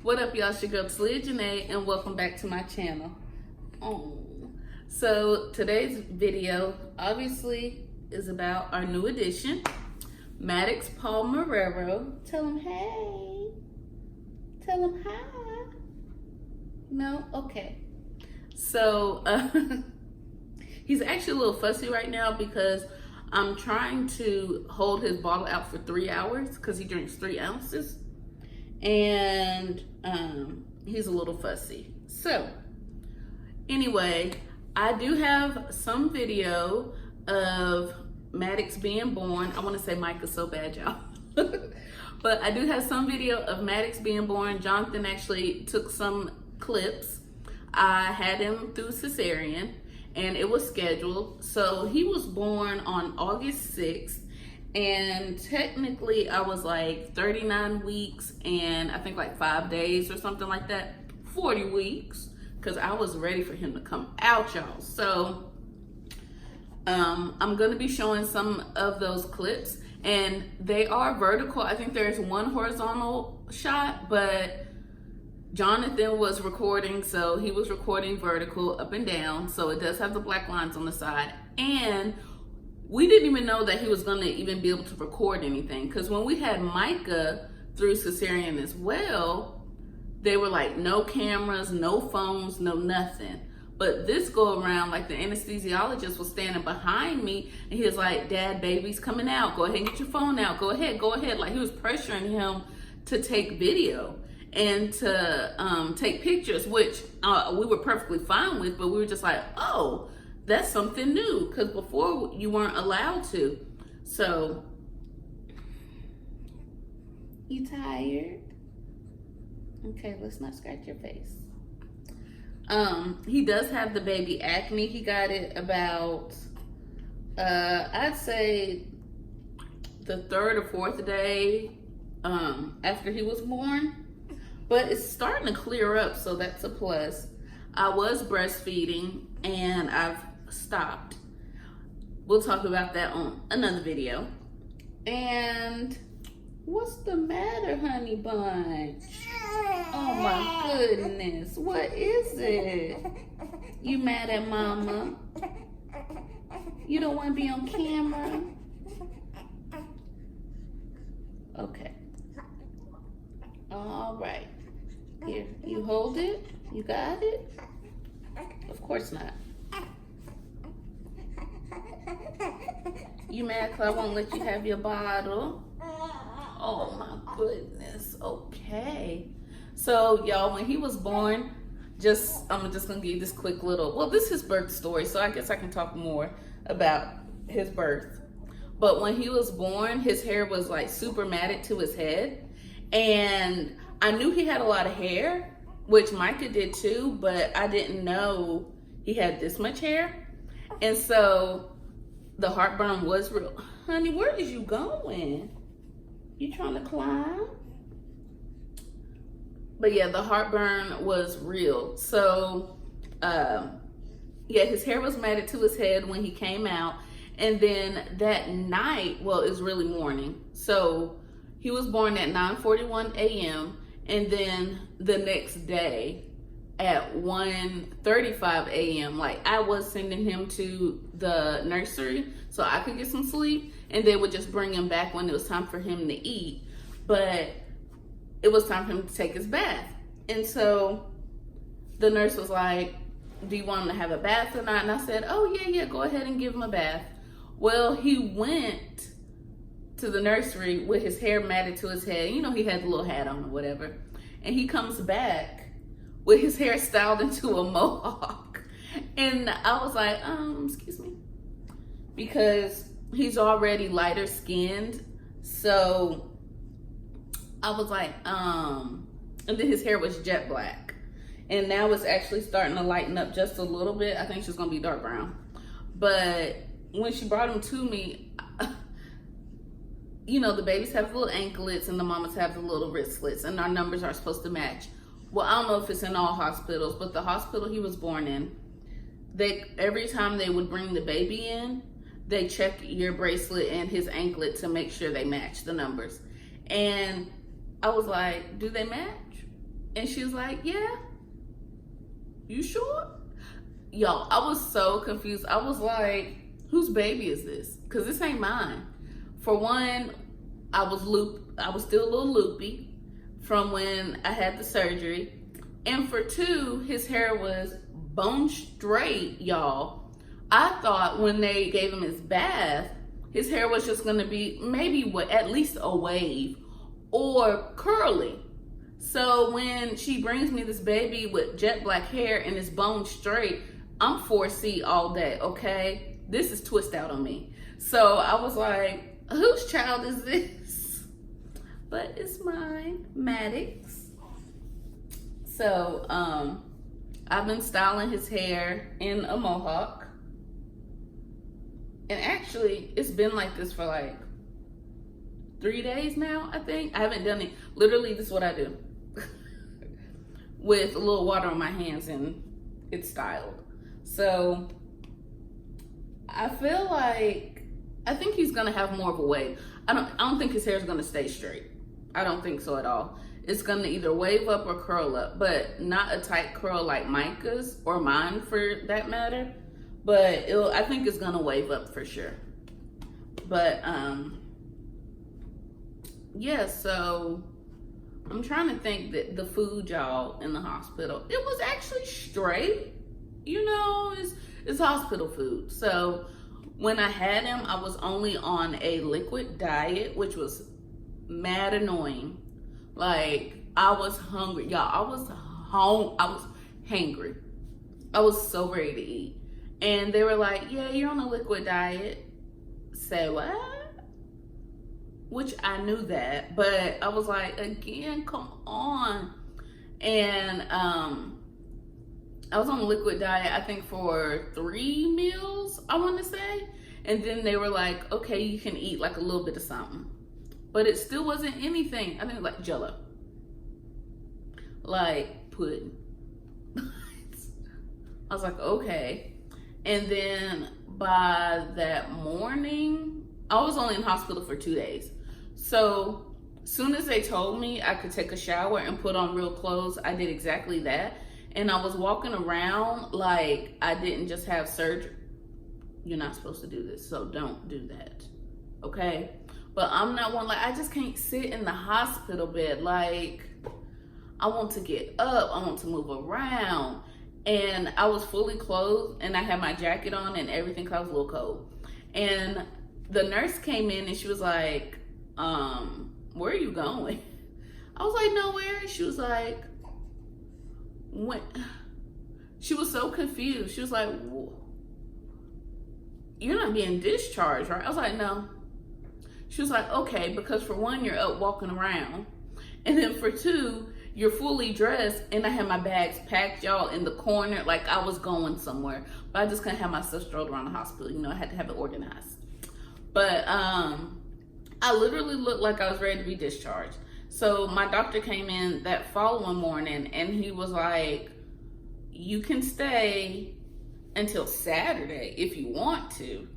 What up, y'all? It's your girl Taliah Janae, and welcome back to my channel. So today's video obviously is about our new addition, Maddox Paul Marrero. Tell him hey. Tell him hi. No? Okay. So he's actually a little fussy right now because I'm trying to hold his bottle out for 3 hours because he drinks 3 ounces. And he's a little fussy. So anyway, I do have some video of Maddox being born. I want to say Micah so bad, y'all. But I do have some video of Maddox being born. Jonathan actually took some clips. I had him through cesarean and it was scheduled. So he was born on August 6th. And technically I was like 39 weeks and I think like 5 days or something like that, 40 weeks, because I was ready for him to come out, y'all. So I'm gonna be showing some of those clips and they are vertical. I think there's one horizontal shot, but Jonathan was recording, so he was recording vertical up and down. So it does have the black lines on the side. And we didn't even know that he was going to even be able to record anything. Because when we had Micah through cesarean as well, they were like, no cameras, no phones, no nothing. But this go around, like the anesthesiologist was standing behind me and he was like, Dad, baby's coming out. Go ahead and get your phone out. Go ahead, go ahead. Like he was pressuring him to take video and to take pictures, which we were perfectly fine with, but we were just like, oh, that's something new, because before you weren't allowed to. So, you tired? Okay, let's not scratch your face. He does have the baby acne. He got it about, I'd say the 3rd or 4th day after he was born. But it's starting to clear up, so that's a plus. I was breastfeeding and I've stopped. We'll talk about that on another video. And what's the matter, honey bunch? Oh my goodness, what is it? You mad at mama? You don't want to be on camera? Okay. All right. Here, you hold it. You got it? Of course not. You mad because I won't let you have your bottle? Oh my goodness. Okay. So y'all, when he was born, I'm just gonna give you this quick little, well, this is his birth story, so I guess I can talk more about his birth. But when he was born, his hair was like super matted to his head. And I knew he had a lot of hair, which Micah did too, but I didn't know he had this much hair. And so the heartburn was real. Honey, where is you going? You trying to climb? But yeah, the heartburn was real. So yeah, his hair was matted to his head when he came out. And then that night, well, it's really morning. So he was born at 9:41 a.m. And then the next day at 1:35 a.m. like I was sending him to the nursery so I could get some sleep, and they would just bring him back when it was time for him to eat. But it was time for him to take his bath. And so the nurse was like, do you want him to have a bath or not? And I said, oh yeah, go ahead and give him a bath. Well, he went to the nursery with his hair matted to his head. You know, he had the little hat on or whatever. And he comes back with his hair styled into a mohawk. And I was like, excuse me. Because he's already lighter skinned. So I was like, and then his hair was jet black. And now it's actually starting to lighten up just a little bit. I think she's gonna be dark brown. But when she brought him to me, you know, the babies have the little anklets and the mamas have the little wristlets, and our numbers are supposed to match. Well, I don't know if it's in all hospitals, but the hospital he was born in, every time they would bring the baby in, they check your bracelet and his anklet to make sure they match the numbers. And I was like, do they match? And she was like, yeah, you sure? Y'all, I was so confused. I was like, whose baby is this? Because this ain't mine. For one, I was still a little loopy from when I had the surgery. And for two, his hair was bone straight, y'all. I thought when they gave him his bath, his hair was just gonna be maybe at least a wave or curly. So when she brings me this baby with jet black hair and it's bone straight, I'm 4C all day, okay? This is twist out on me. So I was like, whose child is this? But it's mine, Maddox. So I've been styling his hair in a mohawk. And actually, it's been like this for like 3 days now, I think. I haven't done it. Literally, this is what I do. With a little water on my hands and it's styled. So I feel like, I think he's gonna have more of a wave. I don't think his hair is gonna stay straight. I don't think so at all. It's gonna either wave up or curl up, but not a tight curl like Micah's or mine for that matter. But I think it's gonna wave up for sure. But yeah, so I'm trying to think that the food, y'all, in the hospital, it was actually straight. You know, it's hospital food. So when I had him, I was only on a liquid diet, which was mad annoying. Like, I was hungry. Y'all, I was hangry. I was so ready to eat. And they were like, yeah, you're on a liquid diet. Say what? Which I knew that, but I was like, again, come on. And I was on a liquid diet, I think for 3 meals, I want to say. And then they were like, okay, you can eat like a little bit of something. But it still wasn't anything. I think like Jello. Like pudding. I was like, okay. And then by that morning, I was only in hospital for 2 days. So soon as they told me I could take a shower and put on real clothes, I did exactly that. And I was walking around like I didn't just have surgery. You're not supposed to do this, so don't do that, okay? But I'm not one, like, I just can't sit in the hospital bed. Like, I want to get up, I want to move around. And I was fully clothed and I had my jacket on and everything because I was a little cold. And the nurse came in and she was like, where are you going? I was like, nowhere. And she was like, when? She was so confused. She was like, you're not being discharged, right? I was like, no. She was like, okay, because for one, you're up walking around. And then for two, you're fully dressed. And I had my bags packed, y'all, in the corner. Like I was going somewhere. But I just couldn't have my stuff strolled around the hospital. You know, I had to have it organized. But I literally looked like I was ready to be discharged. So my doctor came in that following morning and he was like, you can stay until Saturday if you want to.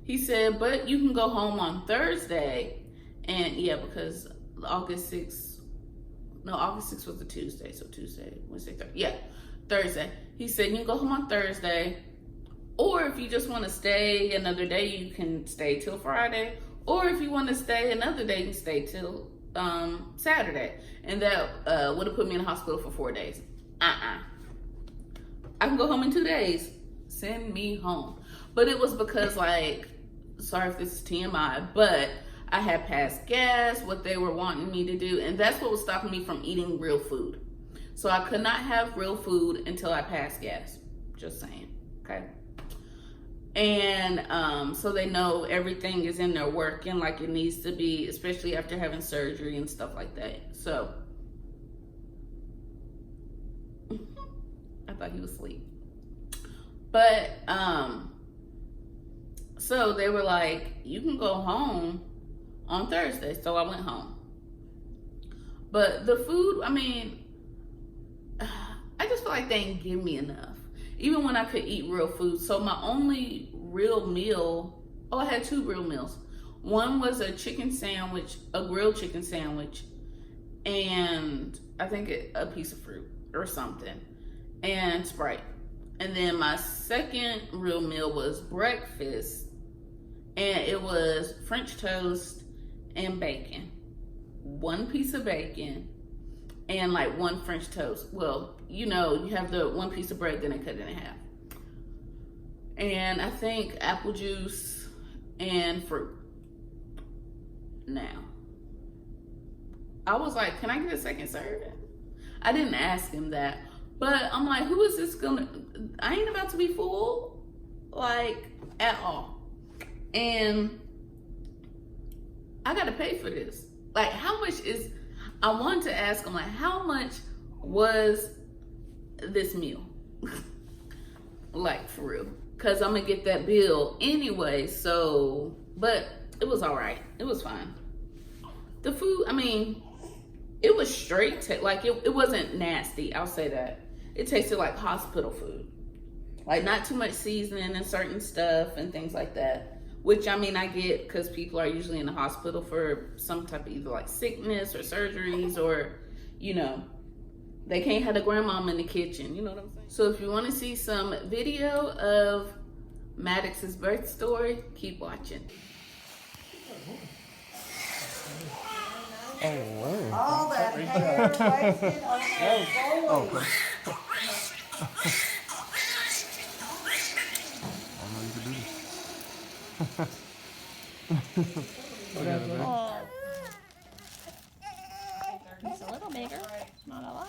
He said, but you can go home on Thursday. And yeah, because August 6th was a Tuesday. So Tuesday, Wednesday, Thursday. Yeah, Thursday. He said, you can go home on Thursday. Or if you just want to stay another day, you can stay till Friday. Or if you want to stay another day, you can stay till Saturday. And that would have put me in the hospital for 4 days. I can go home in 2 days. Send me home. But it was because, like, sorry if this is TMI, but I had passed gas, what they were wanting me to do. And that's what was stopping me from eating real food. So I could not have real food until I passed gas. Just saying, okay? And so they know everything is in there working like it needs to be, especially after having surgery and stuff like that. So I thought he was asleep. But so they were like, you can go home on Thursday. So I went home. But the food, I mean, I just feel like they didn't give me enough. Even when I could eat real food. So my only real meal, I had 2 real meals. One was a chicken sandwich, a grilled chicken sandwich. and I think a piece of fruit or something, and Sprite. And then my second real meal was breakfast, and it was French toast and bacon. One piece of bacon and like one French toast. Well, you know, you have the one piece of bread, then I cut it in half. And I think apple juice and fruit. Now, I was like, can I get a second serving? I didn't ask him that, but I'm like, who is this gonna, I ain't about to be full, like, at all. And I gotta pay for this. Like, how much is, I wanted to ask him, like, how much was this meal? Like, for real. Because I'm gonna get that bill anyway, so, but it was all right. It was fine. The food, I mean, it was straight, like, it wasn't nasty, I'll say that. It tasted like hospital food. Like, not too much seasoning and certain stuff and things like that. Which, I mean, I get because people are usually in the hospital for some type of either like sickness or surgeries or, you know, they can't have the grandmama in the kitchen. You know what I'm saying? So if you want to see some video of Maddox's birth story, keep watching. Oh, wow. All that hair wasted on that boy. Oh. It's a little bigger, not a lot.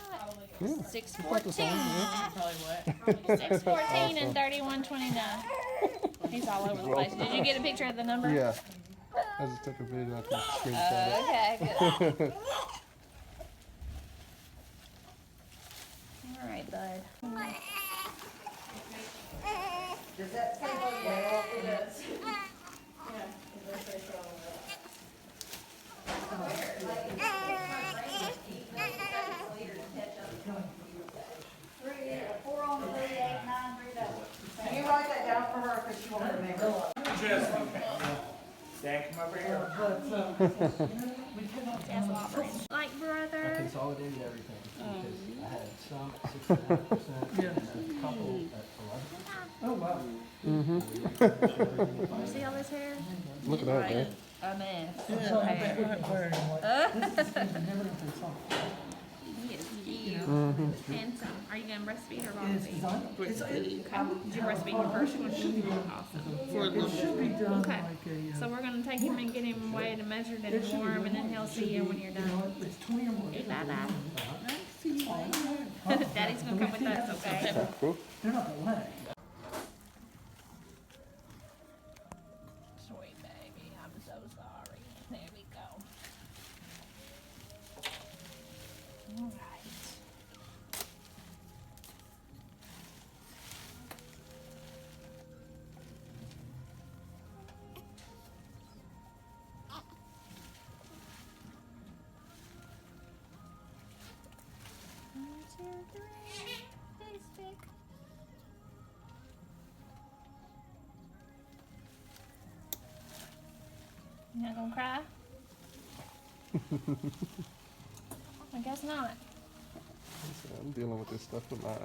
Yeah. 6'14". 6'14" and 31.29. He's all over the place. Did you get a picture of the number? Yeah. I just took a video. I took a screenshot. Okay, good. All right, bud. Does that say what you want? It does. Can you write that down for her because she won't remember? Dad, come over here. That's Whopper. Like brother. I consolidated everything because I had some at 6.5% and a couple at 11%. Oh, wow. You see all this hair? Look at that, man. A mess. I bet we're not wearing what. He is cute. Handsome. Are you going to breastfeed or bottle It's feed? designed, it's, Did you breastfeed your first one? Awesome. it should be done Okay. like a, So we're going to take him and get him weighed and measured and warm, and then he'll see you when you're you know, done. it's 20 or more. Hey, bye-bye. Daddy's going to come with us, okay? Cool. They're not the leg. Sweet baby, I'm so sorry. There we go. All right. One, two, three. Hey, stick. You not gonna cry? I guess not. I'm dealing with this stuff with my eyes.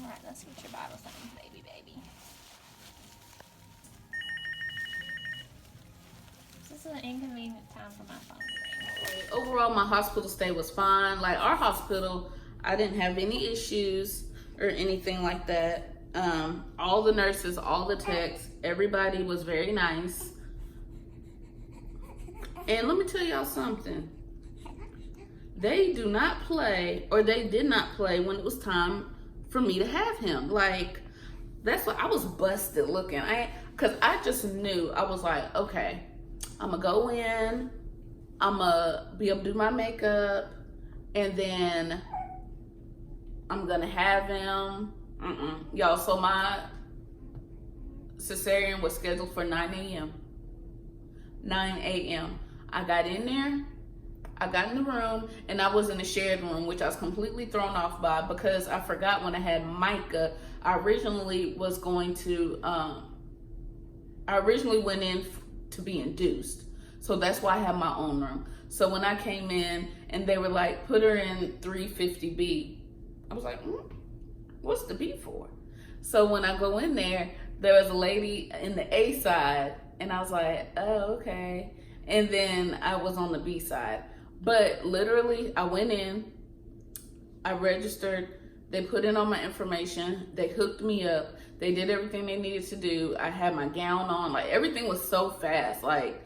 Alright, let's get your bottle signed, baby. This is an inconvenient time for my phone to ring. Overall, my hospital stay was fine. Like, our hospital, I didn't have any issues or anything like that. All the nurses, all the techs, everybody was very nice. And let me tell y'all something. They do not play, or they did not play when it was time for me to have him. Like, that's what I was busted looking. Cause I just knew, I was like, okay, I'm gonna go in, I'm gonna be able to do my makeup, and then I'm gonna have him. Y'all, so my cesarean was scheduled for 9 a.m. 9 a.m. I got in there, I got in the room, and I was in the shared room, which I was completely thrown off by because I forgot when I had Micah. I originally was going to, I originally went in to be induced. So that's why I have my own room. So when I came in and they were like, put her in 350B, I was like, what's the B for? So when I go in there, there was a lady in the A side, and I was like, oh, okay. And then I was on the B side. But literally, I went in, I registered, they put in all my information, they hooked me up, they did everything they needed to do. I had my gown on, like everything was so fast. Like,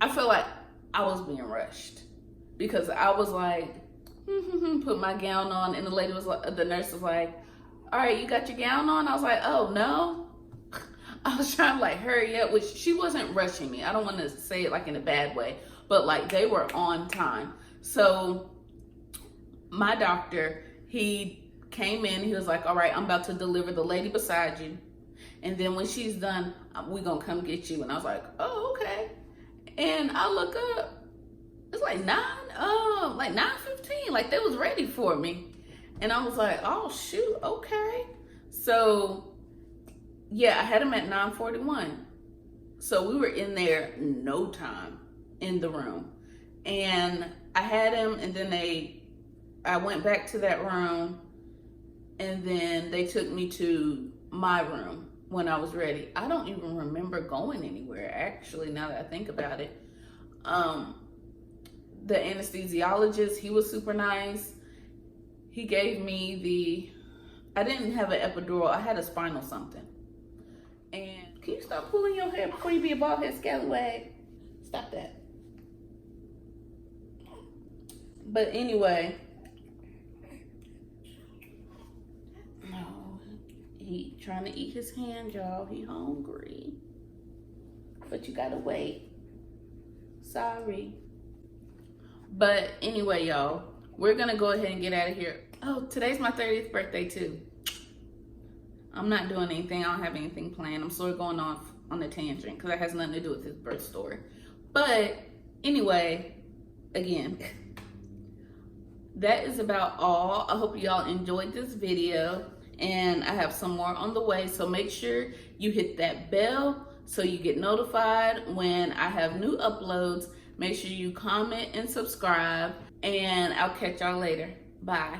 I felt like I was being rushed because I was like, put my gown on, and the lady was like, the nurse was like, all right, you got your gown on? I was like, oh no. I was trying to like hurry up, which she wasn't rushing me. I don't want to say it like in a bad way, but like they were on time. So my doctor, he came in, he was like, all right, I'm about to deliver the lady beside you. And then when she's done, we're going to come get you. And I was like, oh, okay. And I look up, it's like 9:15, like they was ready for me. And I was like, oh shoot, okay. So yeah, I had him at 9:41. So we were in there no time in the room. And I had him, and then I went back to that room, and then they took me to my room when I was ready. I don't even remember going anywhere, actually, now that I think about it. The anesthesiologist, he was super nice. He gave me I didn't have an epidural, I had a spinal something. And can you stop pulling your hair before you be a bald head scallywag? Stop that. But anyway, no, he trying to eat his hand, y'all. He hungry. But you gotta wait. Sorry. But anyway, y'all, we're gonna go ahead and get out of here. Oh, today's my 30th birthday too. I'm not doing anything. I don't have anything planned. I'm sort of going off on a tangent because that has nothing to do with his birth story. But anyway, again, that is about all. I hope y'all enjoyed this video, and I have some more on the way. So make sure you hit that bell so you get notified when I have new uploads. Make sure you comment and subscribe, and I'll catch y'all later. Bye.